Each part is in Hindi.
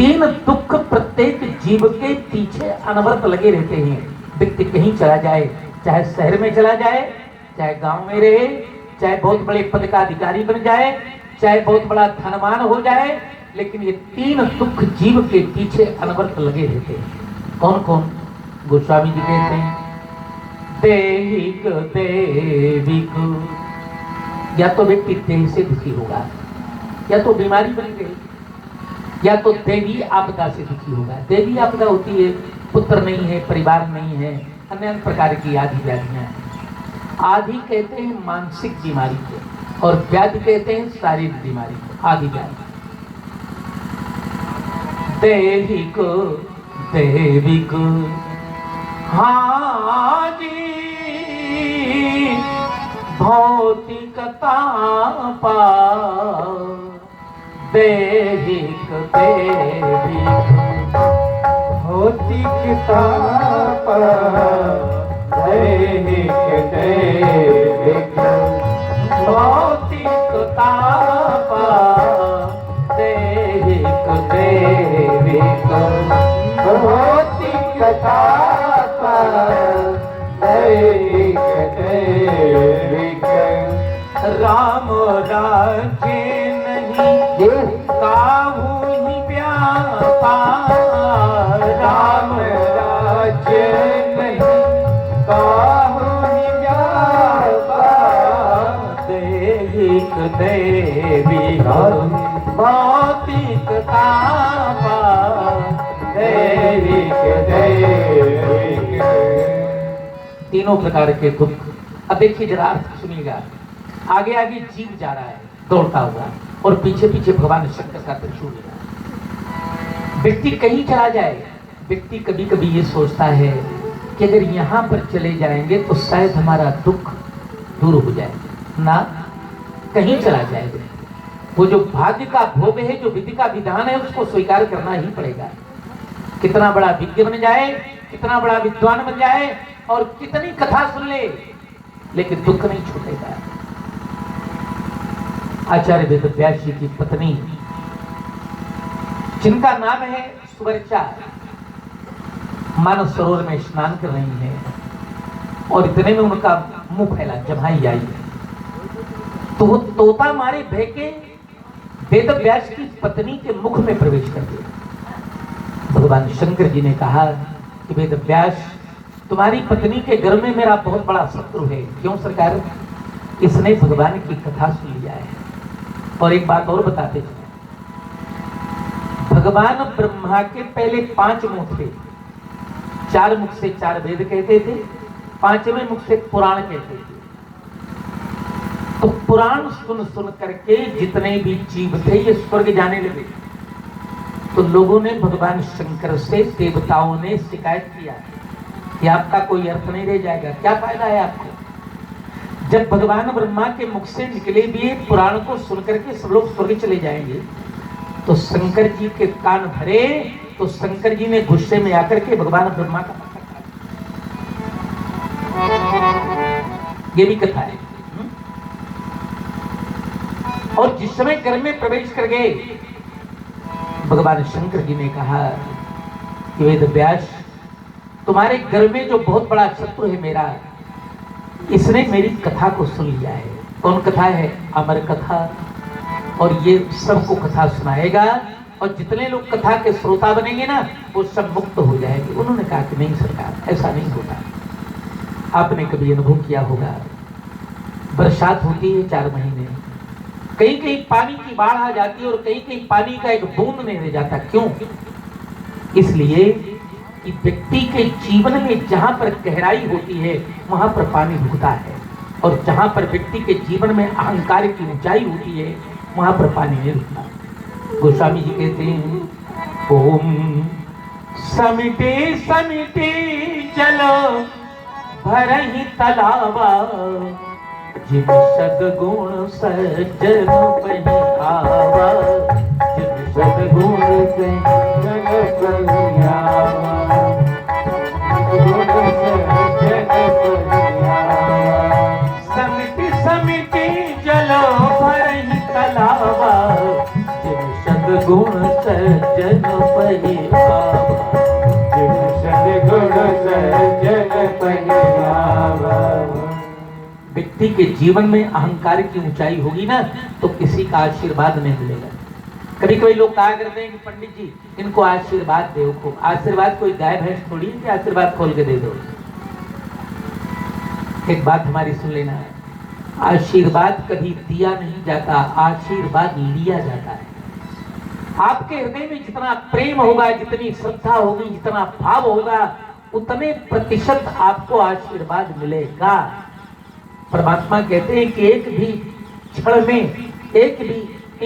तीन दुख प्रत्येक जीव के पीछे अनवरत लगे रहते हैं। व्यक्ति कहीं चला जाए, चाहे शहर में चला जाए, चाहे गांव में रहे, चाहे बहुत बड़े पद का अधिकारी बन जाए, चाहे बहुत बड़ा धनवान हो जाए, लेकिन ये तीन दुख जीव के पीछे अनवरत लगे रहते हैं। कौन कौन? गोस्वामी जी कहते हैं देहिक देविक, या तो व्यक्ति देह से दुखी होगा, या तो बीमारी बन गई, या तो देवी आपदा से दुखी होगा। देवी आपदा होती है पुत्र नहीं है, परिवार नहीं है, अन्य प्रकार की आदि व्याधियां हैं। आदि कहते हैं मानसिक बीमारी को, और व्याधि कहते हैं शारीरिक बीमारी को, आदि व्याधि। देहिक देविक हाँ जी भौतिकता पा, देहिक देविक भौतिकता पर दैहिक देविक, भौतिकता पर देहिक देविक, भौतिकता पर दैहिक देविक। राम राज्य नहीं काहू ही व्यापार, राम राज्य नहीं काहू ही व्यापार, देहिक देविक भौतिकता दैहिक देविक। तीनों प्रकार के दुख। अब देखिए जरा अर्थ सुनिएगा। आगे आगे जीव जा रहा है दौड़ता हुआ, और पीछे पीछे भगवान शंकर का त्रिशूल है। व्यक्ति कहीं चला जाए, व्यक्ति कभी कभी ये सोचता है कि अगर यहाँ पर चले जाएंगे तो शायद हमारा दुख दूर हो जाए ना। कहीं चला जाए, वो जो भाग्य का भोग है, जो विधि का विधान है, उसको स्वीकार करना ही पड़ेगा। कितना बड़ा विज्ञ बन जाए, कितना बड़ा विद्वान बन जाए, और कितनी कथा सुन ले, लेकिन दुख नहीं छूटेगा। आचार्य वेदव्यास जी की पत्नी, जिनका नाम है सुवर्चा, मानव सरोवर में स्नान कर रही है, और इतने में उनका मुंह फैला, जमाई आई। तो वो तोता मारे भय के वेदव्यास की पत्नी के मुख में प्रवेश कर गया। भगवान शंकर जी ने कहा कि वेदव्यास, तुम्हारी पत्नी के घर में मेरा बहुत बड़ा शत्रु है। क्यों सरकार? इसने भगवान की कथा सुन लिया है। और एक बात और बताते चले, भगवान ब्रह्मा के पहले 5 मुख थे। 4 मुख से 4 वेद कहते थे, 5वें मुख से पुराण कहते थे। तो पुराण सुन सुन करके जितने भी जीव थे ये स्वर्ग जाने लगे। तो लोगों ने भगवान शंकर से, देवताओं ने शिकायत किया कि आपका कोई अर्थ नहीं रह जाएगा, क्या फायदा है आपको? जब भगवान ब्रह्मा के मुख से निकले भी पुराण को सुनकर के सब लोग स्वर्ग चले जाएंगे। तो शंकर जी के कान भरे, तो शंकर जी ने गुस्से में आकर के भगवान ब्रह्मा का माथा काटा। ये भी कथा है। और जिस समय घर में प्रवेश कर गए, भगवान शंकर जी ने कहा कि वेदव्यास, तुम्हारे घर में जो बहुत बड़ा शत्रु है मेरा, इसने मेरी कथा को सुन लिया है। कौन कथा है? अमर कथा। और ये सबको कथा सुनाएगा, और जितने लोग कथा के श्रोता बनेंगे ना, वो सब मुक्त हो जाएंगे। उन्होंने कहा कि नहीं सरकार, ऐसा नहीं होता। आपने कभी अनुभव किया होगा, बरसात होती है 4 महीने, कहीं कहीं पानी की बाढ़ आ जाती है, और कहीं कहीं पानी का एक बूंद नहीं रह जाता। क्यों? इसलिए कि व्यक्ति के जीवन में जहां पर गहराई होती है वहां पर पानी रुकता है, और जहां पर व्यक्ति के जीवन में अहंकार की ऊंचाई होती है वहां पर पानी नहीं रुकता। गोस्वामी जी कहते हैं, ओम समिटे समिटे चलो भरहि तलावा, जिन सद्गुण सज्जन बहि आवा, जिन सद्गुण सज्जन बहि आवा, समिति समिति जलो भरहि तलावा, जिन सद्गुण सज्जन सज्जन पहिरावा। जिन सद्गुण सज्जन पहिरावा। व्यक्ति के जीवन में अहंकार की ऊंचाई होगी ना तो किसी का आशीर्वाद नहीं मिलेगा। कभी कभी लोग कहा करते हैं कि पंडित जी इनको आशीर्वाद दो को। आशीर्वाद कोई गाय भैंस थोड़ी है कि आशीर्वाद खोल के दे दो। एक बात हमारी सुन लेना है, आशीर्वाद कभी दिया नहीं जाता, आशीर्वाद लिया जाता है। आपके हृदय में जितना प्रेम होगा, जितनी श्रद्धा होगी, जितना भाव होगा, उतने प्रतिशत आपको आशीर्वाद मिलेगा। परमात्मा कहते हैं कि एक भी क्षण में, एक भी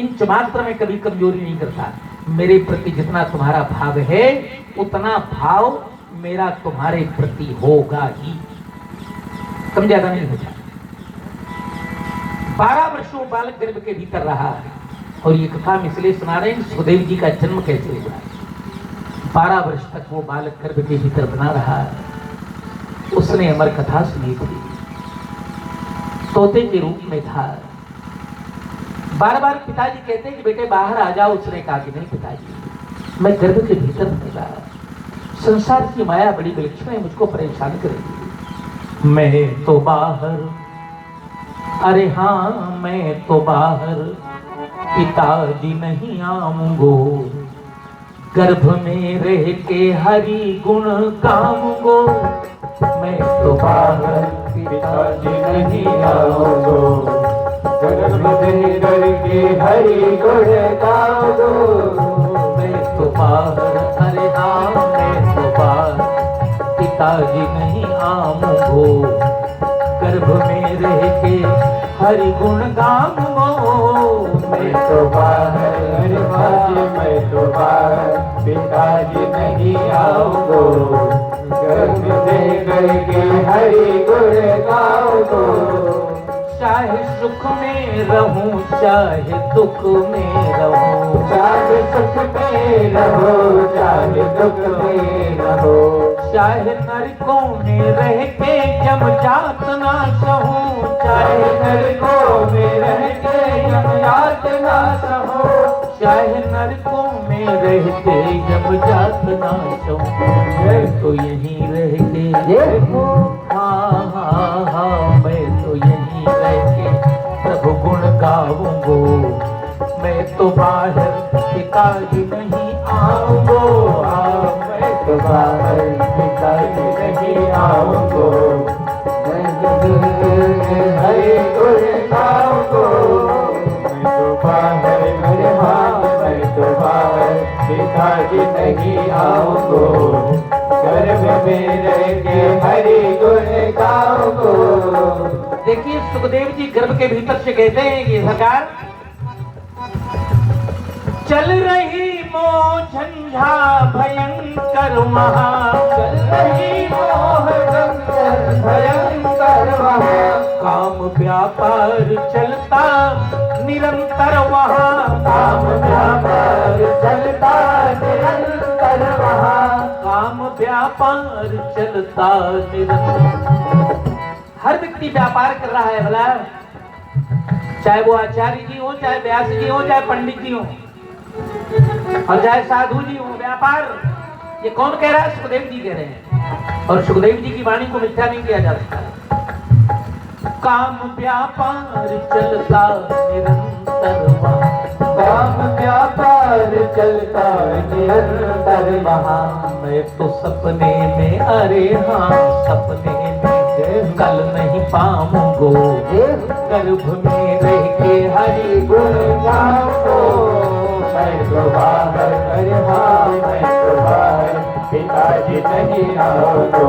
इंच मात्र में कभी कमजोरी नहीं करता। मेरे प्रति जितना तुम्हारा भाव है उतना भाव मेरा तुम्हारे प्रति होगा ही, कम ज्यादा नहीं होता। 12 वर्षों बालक गर्भ के भीतर रहा और ये कथा हम इसलिए सुना रहे हैं सुखदेव जी का जन्म कैसे हुआ। 12 वर्ष तक वो बालक गर्भ के भीतर बना रहा। उसने अमर कथा सुनी थी, तोते के रूप में था। बार बार पिताजी कहते हैं कि बेटे बाहर आ जाओ। उसने कहा कि नहीं पिताजी, मैं गर्भ के भीतर नहीं रहा। संसार की माया बड़ी विलक्षण है, मुझको परेशान करेगी। मैं तो बाहर, अरे हाँ मैं तो बाहर, पिताजी नहीं आऊंगो। गर्भ में रह के हरि गुण गाऊंगो। मैं तो बाहर, पिताजी नहीं आओगो। गर्भ में रह के हरि गुण गाओगो। मैं तो बाहर, अरे हाँ मैं तो बाहर, पिताजी नहीं आऊंगो। गर्भ में रह के हरि गुण गाऊंगो। मैं तो बाहर, अरे बाजी मैं तो बाहर, पिताजी नहीं आओगो। गर्भ में रह के हरि गुण गाओगो। चाहे सुख में रहूं चाहे दुख में रहूं, चाहे सुख में रहो चाहे दुख में रहो। चाहे नरकों में रह के जम जात ना सहूं, चाहे नरकों में रह के जम जात ना सहो। चाहे नरकों में रह के जम जात ना सहूं। मैं तो यहीं रह के, हाँ हाँ हाँ मैं तो यहीं रह के प्रभु गुण गाऊंगो। मैं तो बाहर, पिताजी नहीं आऊंगो। मैं तो बाहर, पिताजी नहीं आओगो। हरि गुण गाओगो। मैं तो बाहर, अरे हाँ मैं तो बाहर, पिताजी नहीं आओगो। गर्भ में रह के हरि गुण गाओगो। देखिए सुखदेव जी गर्भ के भीतर से कहते हैं कि सरकार चल रही मोह झंझा भयंकर महा, चल रही मोह गंगर भयंकर वहाँ। काम व्यापार चलता निरंतर वहाँ। काम व्यापार चलता निरंतर वहाँ। काम व्यापार चलता निरंतर। हर व्यक्ति व्यापार कर रहा है भला, चाहे वो आचार्य जी हो, चाहे व्यास जी हो, चाहे पंडित जी हो और चाहे साधु जी हो। व्यापार ये कौन कह रहा है? सुखदेव जी कह रहे हैं। और सुखदेव जी की वाणी को मिथ्या नहीं किया जा सकता। काम व्यापार चलता निरंतर वहाँ। काम व्यापार चलता निरंतर वहाँ। मैं तो सपने में, अरे हाँ सपने में कल नहीं पाऊंगो। गर्भ में रह के हरि गुण गाऊंगो। मैं तो बाहर, अरे हाँ मैं तो बाहर, पिताजी नहीं आओगो।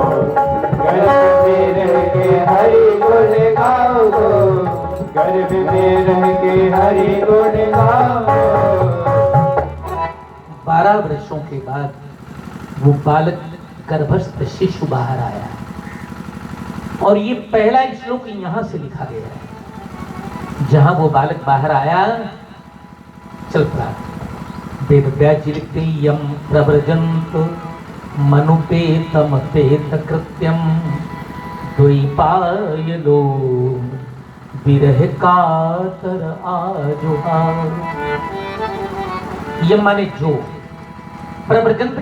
गर्भ में रह के हरि गुण गाओगो। गर्भ में रह के हरि गुण गाओगो। 12 वर्षों के बाद वो बालक गर्भस्थ शिशु बाहर आया और ये पहला श्लोक यहां से लिखा गया है। जहां वो बालक बाहर आया, चल पड़ा। वेद व्यास जी लिखते हैं, यम प्रव्रजंत मनुपेतम पेत कृत्यम द्वैपायनो विरह कातर आजुहार। यम माने जो, प्रव्रजंत